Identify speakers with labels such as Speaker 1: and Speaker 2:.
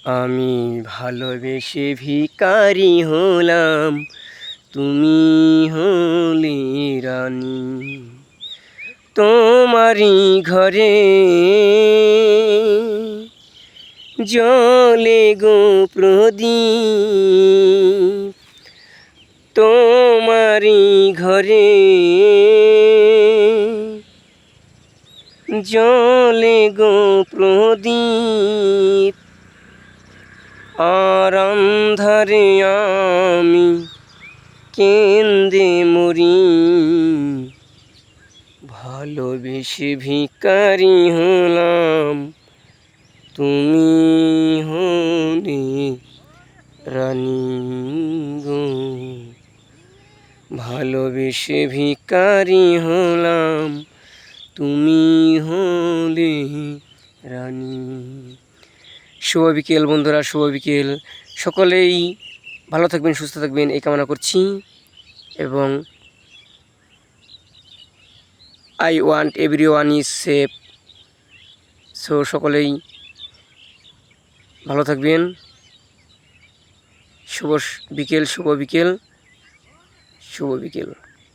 Speaker 1: আমি ভালোবেসে ভিখারি হলাম, তুমি হলে রানী। তোমারই ঘরে জ্বলে গো প্রদীপ, তোমারই ঘরে জ্বলে গো প্রদীপ। আর অন্ধারে আমি কেঁদে মরি, ভালোবেসে ভিখারি হলাম, তুমি হলে রানী গো। ভালোবেসে ভিখারি হলাম, তুমি হলে রানী। শুভ বিকেল বন্ধুরা, শুভ বিকেল। সকলেই ভালো থাকবেন, সুস্থ থাকবেন এই কামনা করছি। এবং I want everyone is safe. So সকলেই ভালো থাকবেন। শুভ বিকেল, শুভ বিকেল, শুভ বিকেল।